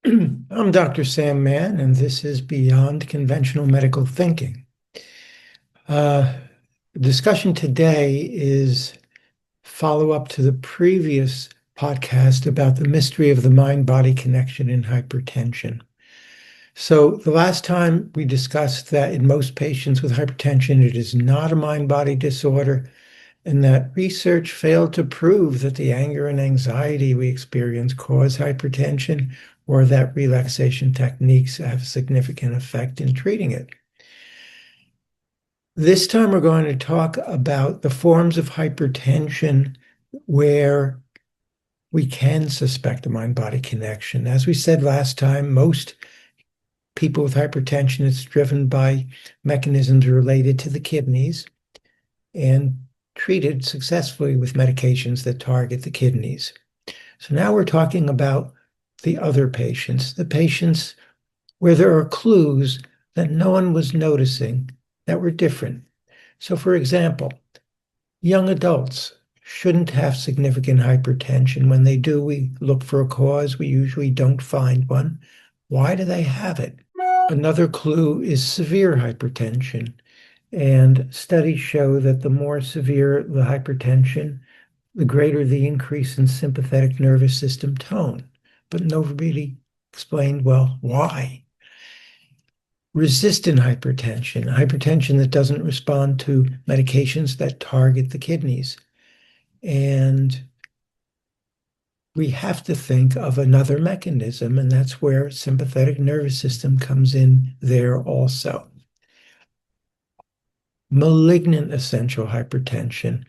I'm Dr. Sam Mann, and this is Beyond Conventional Medical Thinking. The discussion today is follow-up to the previous podcast about the mystery of the mind-body connection in hypertension. So the last time we discussed that in most patients with hypertension, it is not a mind-body disorder, and that research failed to prove that the anger and anxiety we experience cause hypertension or that relaxation techniques have a significant effect in treating it. This time we're going to talk about the forms of hypertension where we can suspect a mind-body connection. As we said last time, most people with hypertension, it's driven by mechanisms related to the kidneys and treated successfully with medications that target the kidneys. So now we're talking about the other patients, the patients where there are clues that no one was noticing that were different. So, for example, young adults shouldn't have significant hypertension. When they do, we look for a cause. We usually don't find one. Why do they have it? Another clue is severe hypertension. And studies show that the more severe the hypertension, the greater the increase in sympathetic nervous system tone. But nobody explained, well, why? Resistant hypertension that doesn't respond to medications that target the kidneys. And we have to think of another mechanism, and that's where sympathetic nervous system comes in there also. Malignant essential hypertension,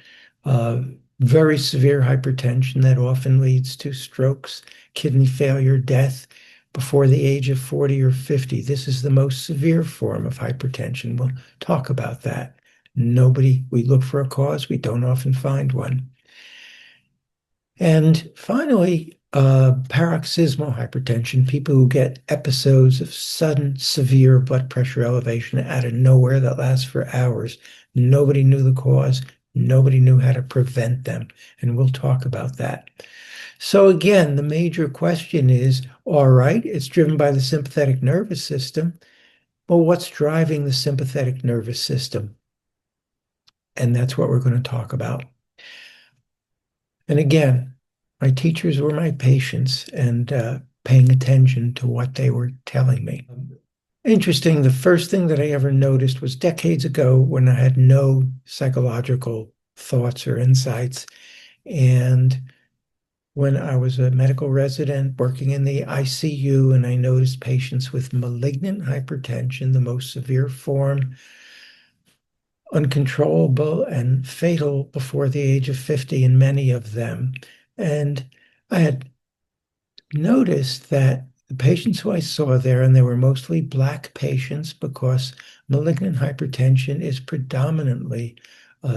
very severe hypertension that often leads to strokes, kidney failure, death before the age of 40 or 50. This is the most severe form of hypertension. We'll talk about that. We look for a cause, we don't often find one. And finally, paroxysmal hypertension, people who get episodes of sudden severe blood pressure elevation out of nowhere that lasts for hours. Nobody knew the cause. Nobody knew how to prevent them. And we'll talk about that. So again, the major question is, all right, it's driven by the sympathetic nervous system. Well, what's driving the sympathetic nervous system? And that's what we're going to talk about. And again, my teachers were my patients and paying attention to what they were telling me. Interesting, the first thing that I ever noticed was decades ago when I had no psychological thoughts or insights. And when I was a medical resident working in the ICU, and I noticed patients with malignant hypertension, the most severe form, uncontrollable and fatal before the age of 50 in many of them. And I had noticed that the patients who I saw there, and they were mostly Black patients because malignant hypertension is predominantly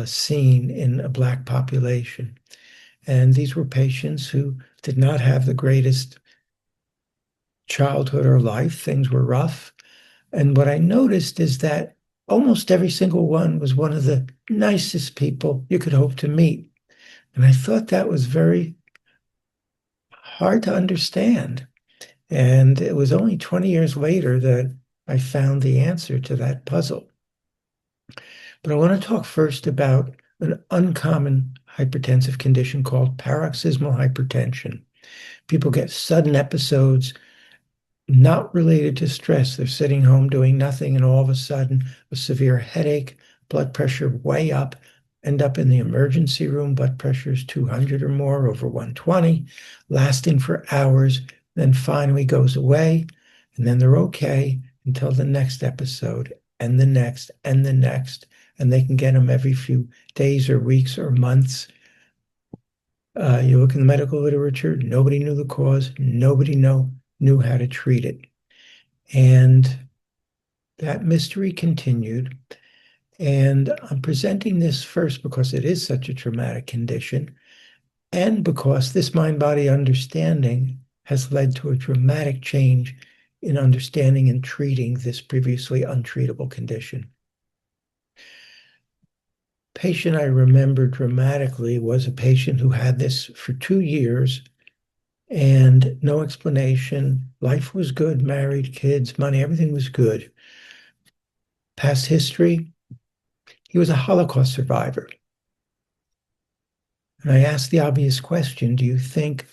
seen in a Black population. And these were patients who did not have the greatest childhood or life. Things were rough. And what I noticed is that almost every single one was one of the nicest people you could hope to meet. And I thought that was very hard to understand. And it was only 20 years later that I found the answer to that puzzle. But I want to talk first about an uncommon hypertensive condition called paroxysmal hypertension. People get sudden episodes not related to stress. They're sitting home doing nothing, and all of a sudden, a severe headache, blood pressure way up, end up in the emergency room. Blood pressure is 200 or more, over 120, lasting for hours, then finally goes away, and then they're okay until the next episode, and the next, and the next, and they can get them every few days or weeks or months. You look in the medical literature, nobody knew the cause, nobody knew how to treat it. And that mystery continued. And I'm presenting this first because it is such a traumatic condition, and because this mind-body understanding has led to a dramatic change in understanding and treating this previously untreatable condition. Patient I remember dramatically was a patient who had this for 2 years and no explanation. Life was good, married, kids, money, everything was good. Past history, he was a Holocaust survivor. And I asked the obvious question, do you think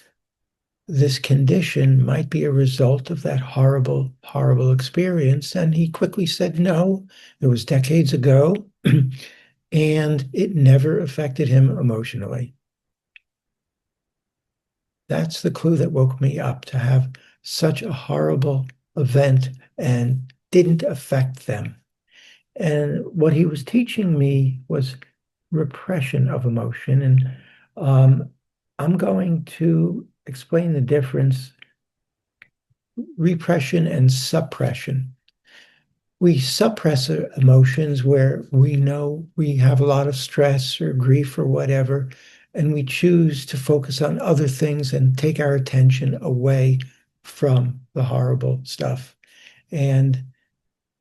this condition might be a result of that horrible, horrible experience? And he quickly said, no, it was decades ago, and it never affected him emotionally. That's the clue that woke me up, to have such a horrible event and didn't affect them. And what he was teaching me was repression of emotion. And um, I'm going to explain the difference, repression and suppression. We suppress emotions where we know we have a lot of stress or grief or whatever, and we choose to focus on other things and take our attention away from the horrible stuff. And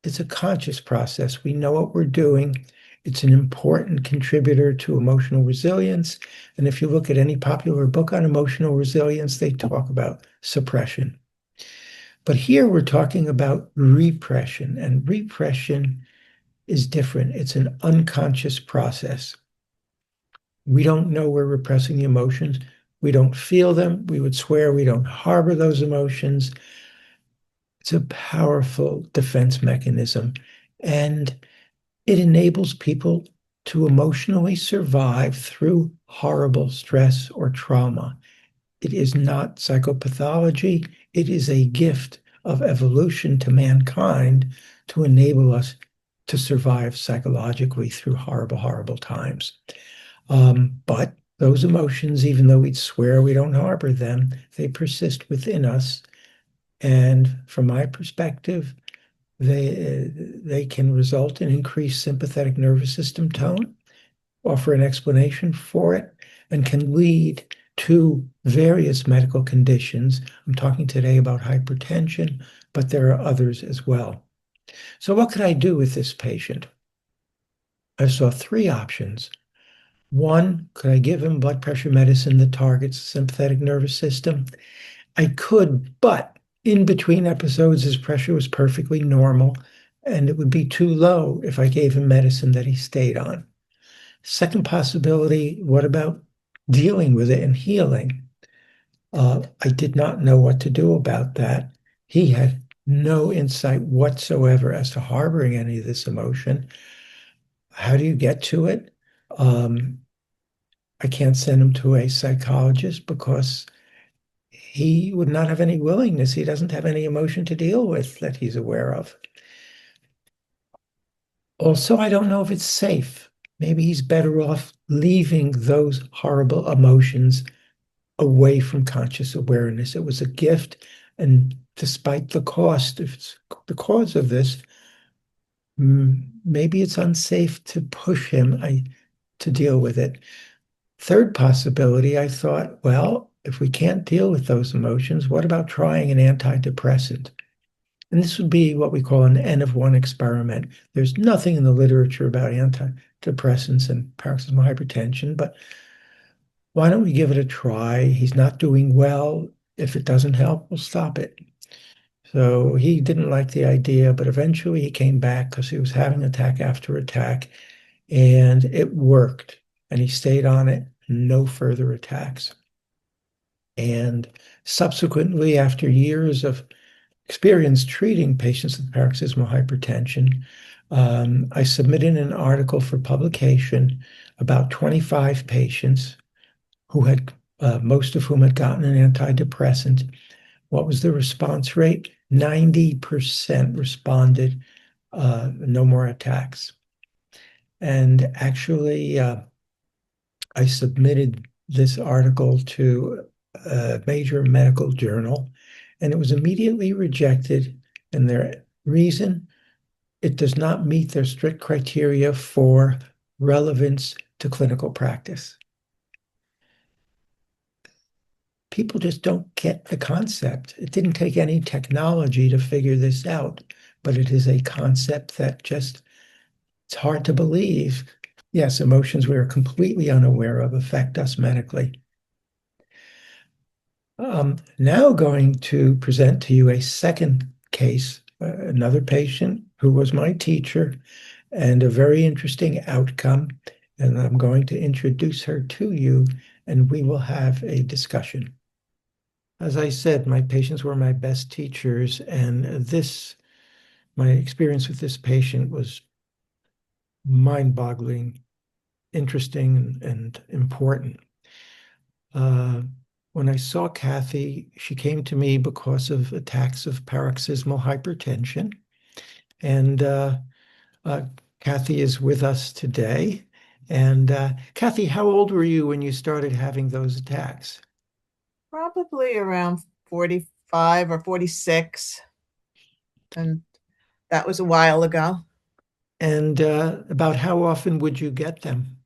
it's a conscious process. We know what we're doing. It's an important contributor to emotional resilience. And if you look at any popular book on emotional resilience, they talk about suppression. But here we're talking about repression, and repression is different. It's an unconscious process. We don't know we're repressing the emotions. We don't feel them. We would swear we don't harbor those emotions. It's a powerful defense mechanism, and it enables people to emotionally survive through horrible stress or trauma. It is not psychopathology. It is a gift of evolution to mankind to enable us to survive psychologically through horrible, horrible times. But those emotions, even though we'd swear we don't harbor them, they persist within us. And from my perspective, they can result in increased sympathetic nervous system tone, offer an explanation for it, and can lead to various medical conditions. I'm talking today about hypertension, but there are others as well. So what could I do with this patient? I saw three options. One, could I give him blood pressure medicine that targets the sympathetic nervous system? I could, but in between episodes, his pressure was perfectly normal, and it would be too low if I gave him medicine that he stayed on. Second possibility, what about dealing with it and healing? I did not know what to do about that. He had no insight whatsoever as to harboring any of this emotion. How do you get to it? Um, I can't send him to a psychologist because he would not have any willingness. He doesn't have any emotion to deal with that he's aware of. Also, I don't know if it's safe. Maybe he's better off leaving those horrible emotions away from conscious awareness. It was a gift, and despite the cost, if it's the cause of this, maybe it's unsafe to push him to deal with it. Third possibility, I thought, well, if we can't deal with those emotions, what about trying an antidepressant? And this would be what we call an N of one experiment. There's nothing in the literature about antidepressants and paroxysmal hypertension, but why don't we give it a try? He's not doing well. If it doesn't help, we'll stop it. So he didn't like the idea, but eventually he came back because he was having attack after attack, and it worked. And he stayed on it, no further attacks. And subsequently, after years of experience treating patients with paroxysmal hypertension, I submitted an article for publication about 25 patients who had, most of whom had gotten an antidepressant. What was the response rate? 90% responded, no more attacks. And actually, I submitted this article to a major medical journal, and it was immediately rejected. And their reason, it does not meet their strict criteria for relevance to clinical practice. People just don't get the concept. It didn't take any technology to figure this out, but it is a concept that just, it's hard to believe. Yes, emotions we are completely unaware of affect us medically. Now going to present to you a second case, another patient who was my teacher, and a very interesting outcome. And I'm going to introduce her to you, and we will have a discussion. As I said, my patients were my best teachers, and my experience with this patient was mind-boggling, interesting, and important. Uh, when I saw Kathy, she came to me because of attacks of paroxysmal hypertension. And uh, Kathy is with us today. And Kathy, how old were you when you started having those attacks? Probably around 45 or 46, and that was a while ago. And about how often would you get them?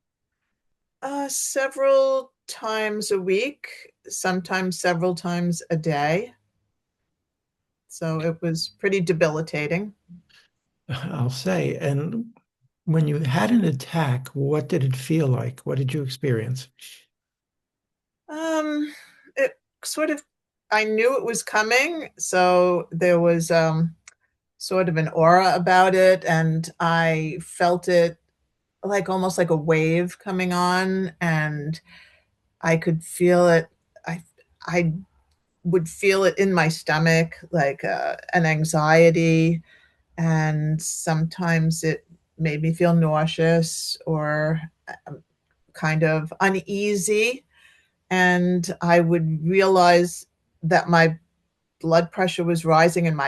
Several times a week, sometimes several times a day. So it was pretty debilitating. I'll say. And when you had an attack, what did it feel like? What did you experience? It sort of, I knew it was coming, so there was sort of an aura about it, and I felt it like almost like a wave coming on, and I could feel it. I would feel it in my stomach, like an anxiety, and sometimes it made me feel nauseous or kind of uneasy. And I would realize that my blood pressure was rising, and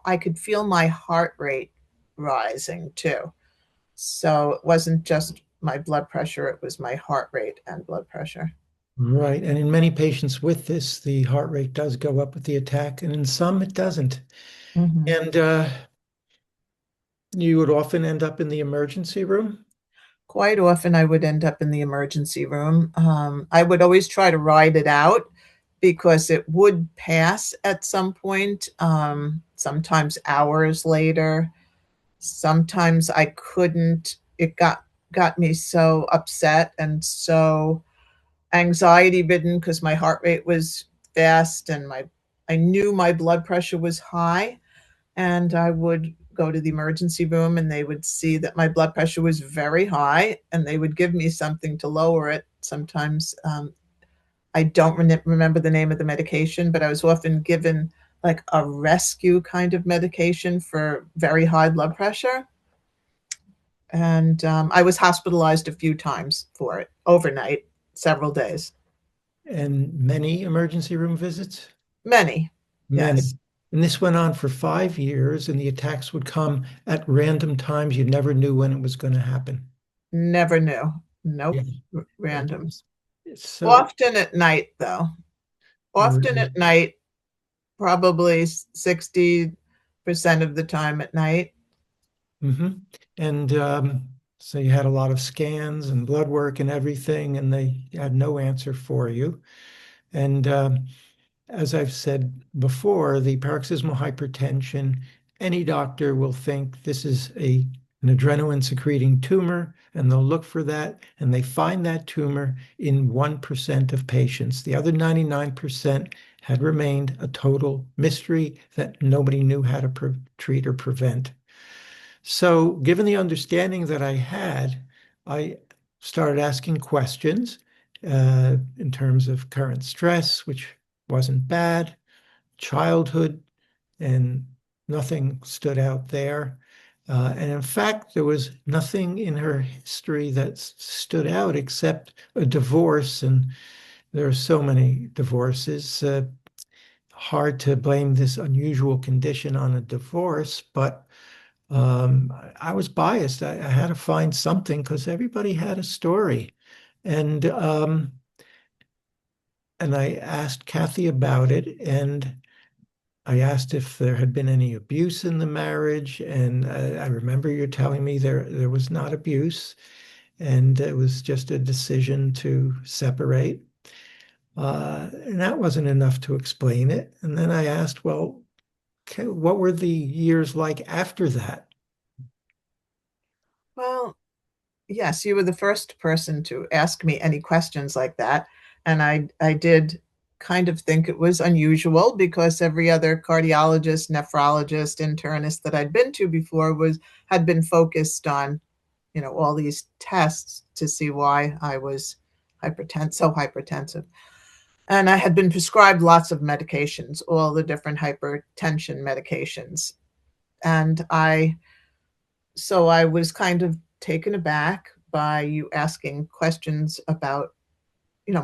I could feel my heart rate rising too. So it wasn't just my blood pressure, it was my heart rate and blood pressure. Right. And in many patients with this, the heart rate does go up with the attack, and in some it doesn't. Mhm. And you would often end up in the emergency room. Quite often, I would end up in the emergency room. I would always try to ride it out because it would pass at some point, sometimes hours later. Sometimes I couldn't. It got me so upset and so anxiety ridden because my heart rate was fast, and my I knew my blood pressure was high, and I would go to the emergency room, and they would see that my blood pressure was very high, and they would give me something to lower it. Sometimes I don't remember the name of the medication, but I was often given like a rescue kind of medication for very high blood pressure. And I was hospitalized a few times for it overnight, several days. And many emergency room visits? Many, Many. yes. And this went on for 5 years, and the attacks would come at random times. You never knew when it was going to happen. Never knew. Nope. Yeah. Random. So, Often at night, though. Often at night, probably 60% of the time at night. mhm. And so you had a lot of scans and blood work and everything, and they had no answer for you. And as I've said before, the paroxysmal hypertension, any doctor will think this is an adrenaline secreting tumor, and they'll look for that, and they find that tumor in 1% of patients. The other 99% had remained a total mystery that nobody knew how to treat or prevent. So, given the understanding that I had, I started asking questions in terms of current stress, which wasn't bad, childhood, and nothing stood out there. And in fact, there was nothing in her history that stood out except a divorce. And there are so many divorces. Hard to blame this unusual condition on a divorce, but I was biased. I had to find something because everybody had a story. And and I asked Kathy about it, and I asked if there had been any abuse in the marriage, and I remember you telling me there was not abuse, and it was just a decision to separate. And that wasn't enough to explain it. And then I asked, well, okay, what were the years like after that? Well, yes, you were the first person to ask me any questions like that. And I did kind of think it was unusual because every other cardiologist, nephrologist, internist that I'd been to before was had been focused on, all these tests to see why I was so hypertensive. And I had been prescribed lots of medications, all the different hypertension medications. And I was kind of taken aback by you asking questions about,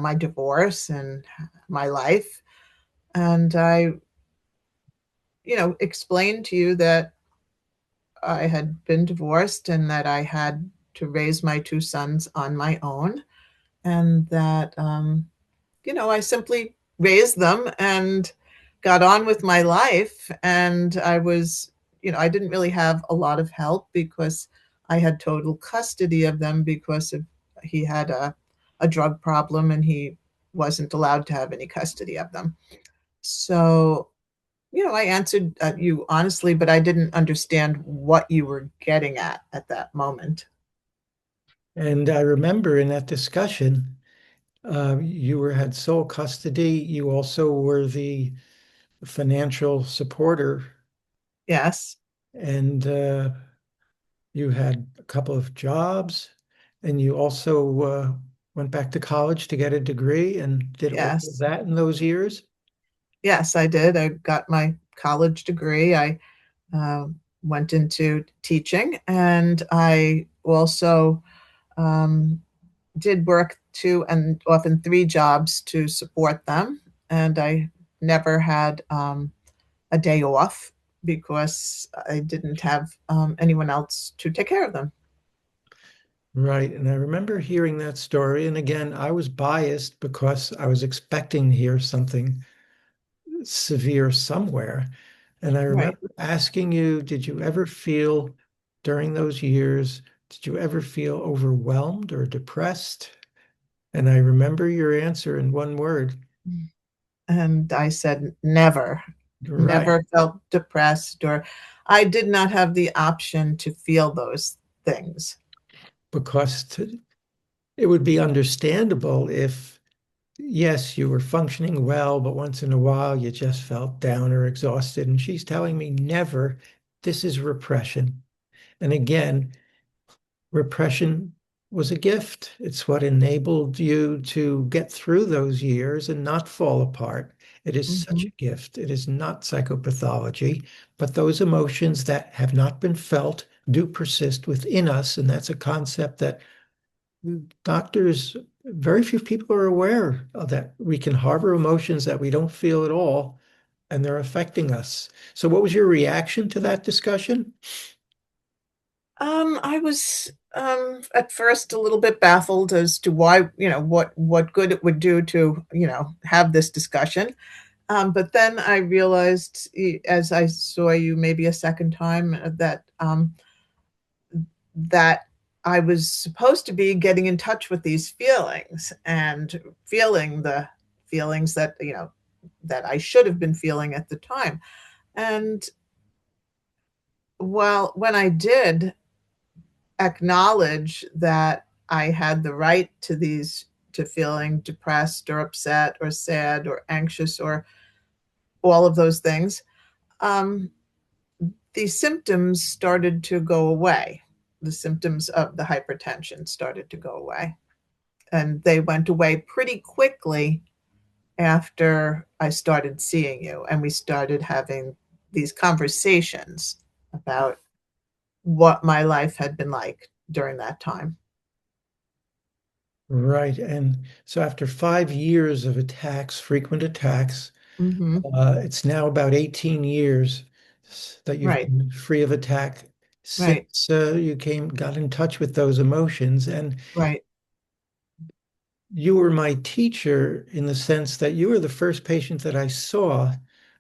my divorce and my life. And I, explained to you that I had been divorced and that I had to raise my two sons on my own, and that, I simply raised them and got on with my life. And I didn't really have a lot of help because I had total custody of them because he had a drug problem and he wasn't allowed to have any custody of them. So, I answered you honestly, but I didn't understand what you were getting at that moment. And I remember in that discussion, you had sole custody. You also were the financial supporter, Yes, and you had a couple of jobs, and you also went back to college to get a degree and did all of yes, that in those years. yes, I did. I got my college degree. I uh, went into teaching, and I also um, did work two and often three jobs to support them. And I never had a day off because I didn't have anyone else to take care of them. Right. And I remember hearing that story. And again, I was biased because I was expecting to hear something severe somewhere. And I Right. remember asking you, did you ever feel during those years, did you ever feel overwhelmed or depressed? And I remember your answer in one word. And I said, never, Right. never felt depressed, or I did not have the option to feel those things. Because it would be understandable if, yes, you were functioning well, but once in a while you just felt down or exhausted. And she's telling me, never, this is repression. And again, repression was a gift. It's what enabled you to get through those years and not fall apart. It is such Mm-hmm. a gift. It is not psychopathology, but those emotions that have not been felt do persist within us. And that's a concept that doctors, very few people are aware of, that we can harbor emotions that we don't feel at all, and they're affecting us. So, what was your reaction to that discussion? I was at first a little bit baffled as to why, what good it would do to, have this discussion. But then I realized, as I saw you maybe a second time, that I was supposed to be getting in touch with these feelings and feeling the feelings that, that I should have been feeling at the time. And well, when I did acknowledge that I had the right to feeling depressed or upset or sad or anxious or all of those things, um, the symptoms started to go away. The symptoms of the hypertension started to go away. And they went away pretty quickly after I started seeing you and we started having these conversations about what my life had been like during that time. Right. And so, after 5 years of attacks, frequent attacks, Mm-hmm. it's now about 18 years that you've Right, been free of attack right, since got in touch with those emotions. And right. you were my teacher in the sense that you were the first patient that I saw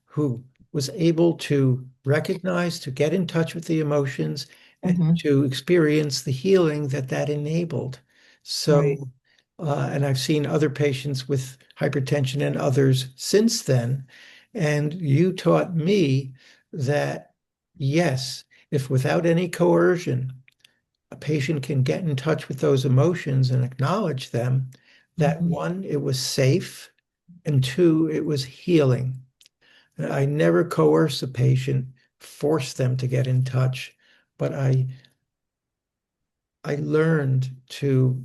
who was able to recognize, to get in touch with the emotions, and Mm-hmm. to experience the healing that that enabled. Right. So, and I've seen other patients with hypertension and others since then. And you taught me that, yes, if without any coercion, a patient can get in touch with those emotions and acknowledge them, that Mm-hmm. one, it was safe, and two, it was healing. I never coerce a patient, force them to get in touch, but I learned to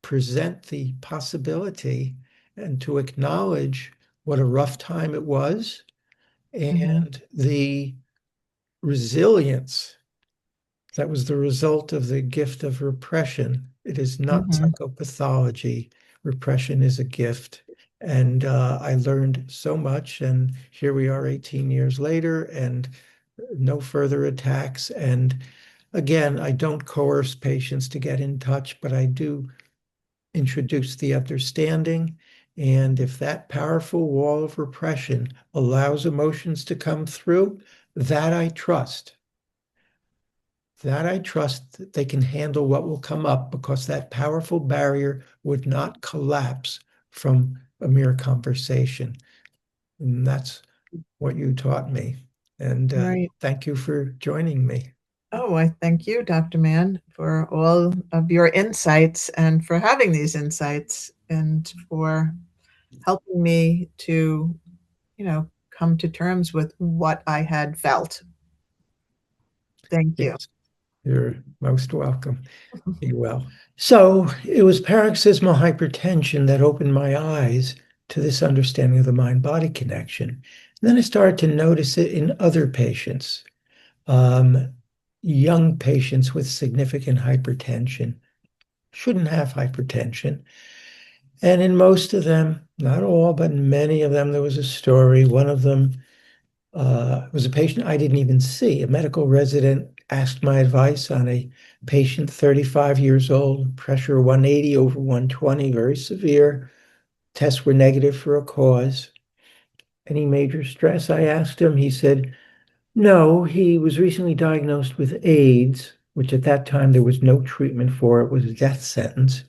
present the possibility and to acknowledge what a rough time it was Hmm. and the resilience that was the result of the gift of repression. It is not Hmm. psychopathology. Repression is a gift. And I learned so much. And here we are 18 years later, and no further attacks. And again, I don't coerce patients to get in touch, but I do introduce the understanding. And if that powerful wall of repression allows emotions to come through, that I trust. That I trust that they can handle what will come up because that powerful barrier would not collapse from a mere conversation. And that's what you taught me. And Right. thank you for joining me. Oh, I thank you, Dr. Mann, for all of your insights and for having these insights and for helping me to, come to terms with what I had felt. Thank you. Yes, you're most welcome. Be well. So it was paroxysmal hypertension that opened my eyes to this understanding of the mind-body connection. And then I started to notice it in other patients, um, young patients with significant hypertension, shouldn't have hypertension. And in most of them, not all, but in many of them, there was a story. One of them was a patient I didn't even see. A medical resident asked my advice on a patient, 35 years old, pressure 180 over 120, very severe. Tests were negative for a cause. Any major stress? I asked him. He said, no, he was recently diagnosed with AIDS, which at that time there was no treatment for. It was a death sentence.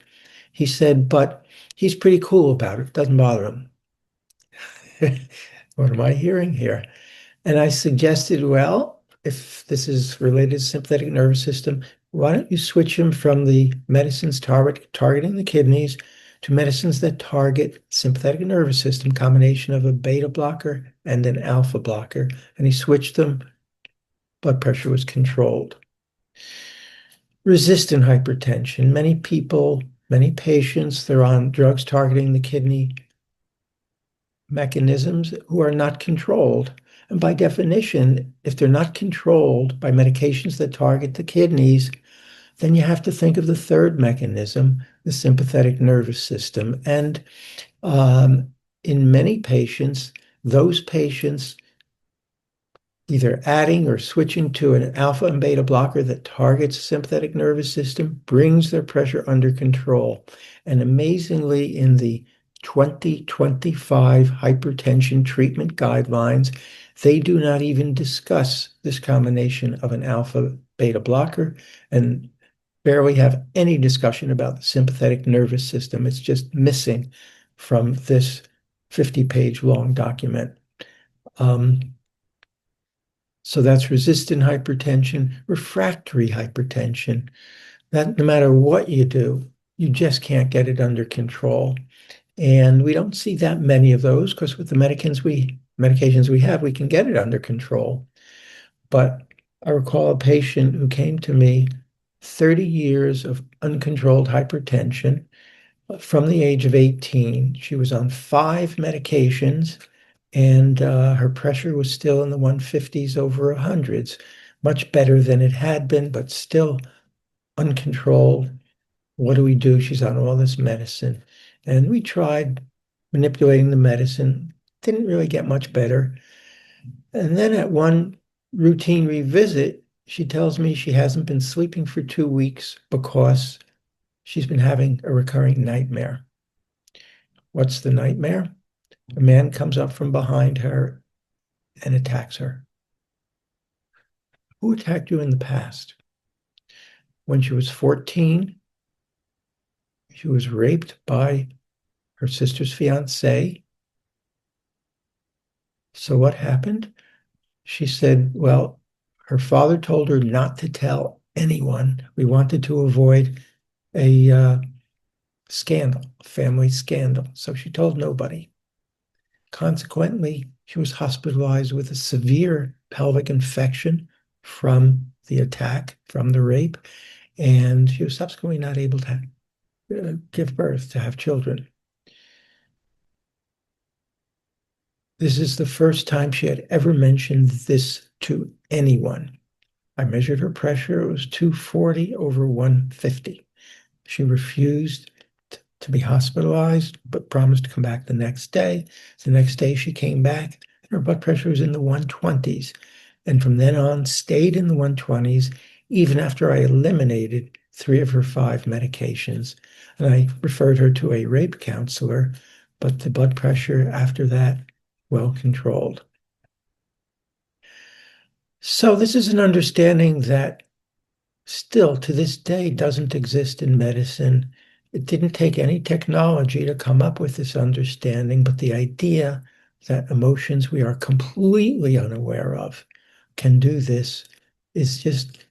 He said, but he's pretty cool about it. Doesn't bother him. What am I hearing here? And I suggested, well, if this is related to sympathetic nervous system, why don't you switch him from the medicines targeting the kidneys to medicines that target sympathetic nervous system, combination of a beta blocker and an alpha blocker. And he switched them. Blood pressure was controlled. Resistant hypertension. Many people, many patients, they're on drugs targeting the kidney mechanisms who are not controlled. And by definition, if they're not controlled by medications that target the kidneys, then you have to think of the third mechanism, the sympathetic nervous system. And um, in many patients, those patients either adding or switching to an alpha and beta blocker that targets the sympathetic nervous system brings their pressure under control. And amazingly, in the 2025 hypertension treatment guidelines, they do not even discuss this combination of an alpha beta blocker and barely have any discussion about the sympathetic nervous system. It's just missing from this 50-page long document. Um, so that's resistant hypertension, refractory hypertension. That no matter what you do, you just can't get it under control. And we don't see that many of those because with the medications we have, we can get it under control. But I recall a patient who came to me, 30 years of uncontrolled hypertension from the age of 18. She was on 5 medications and her pressure was still in the 150s over 100s, much better than it had been, but still uncontrolled. What do we do? She's on all this medicine. And we tried manipulating the medicine, didn't really get much better. And then at one routine revisit, she tells me she hasn't been sleeping for 2 weeks because she's been having a recurring nightmare. What's the nightmare? A man comes up from behind her and attacks her. Who attacked you in the past? When she was 14, she was raped by her sister's fiance. So what happened? She said, well, her father told her not to tell anyone. We wanted to avoid a scandal, a family scandal. So she told nobody. Consequently, she was hospitalized with a severe pelvic infection from the attack, from the rape, and she was subsequently not able to give birth, to have children. This is the first time she had ever mentioned this to anyone. I measured her pressure. It was 240 over 150. She refused to be hospitalized, but promised to come back the next day. The next day she came back, and her blood pressure was in the 120s. And from then on, stayed in the 120s, even after I eliminated 3 of her 5 medications. And I referred her to a rape counselor, but the blood pressure after that, well controlled. So this is an understanding that still to this day doesn't exist in medicine. It didn't take any technology to come up with this understanding, but the idea that emotions we are completely unaware of can do this is just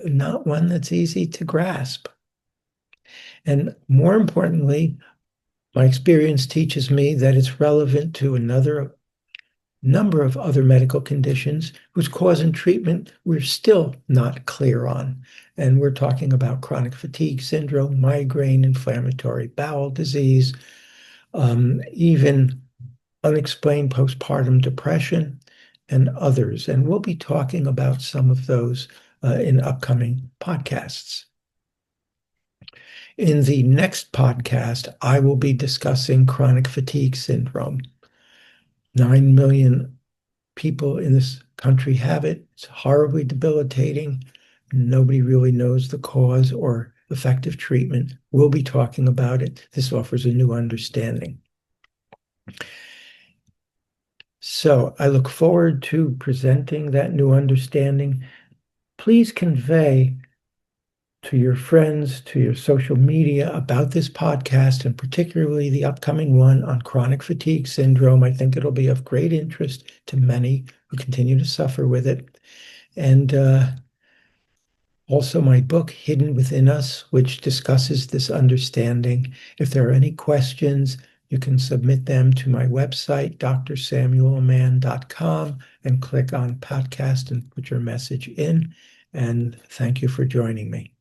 not one that's easy to grasp. And more importantly, my experience teaches me that it's relevant to another number of other medical conditions whose cause and treatment we're still not clear on. And we're talking about chronic fatigue syndrome, migraine, inflammatory bowel disease, even unexplained postpartum depression, and others. And we'll be talking about some of those in upcoming podcasts. In the next podcast, I will be discussing chronic fatigue syndrome. 9 million people in this country have it. It's horribly debilitating. Nobody really knows the cause or effective treatment. We'll be talking about it. This offers a new understanding. So I look forward to presenting that new understanding. Please convey to your friends, to your social media about this podcast, and particularly the upcoming one on chronic fatigue syndrome. I think it'll be of great interest to many who continue to suffer with it. And also my book, Hidden Within Us, which discusses this understanding. If there are any questions, you can submit them to my website, drsamuelmann.com, and click on podcast and put your message in. And thank you for joining me.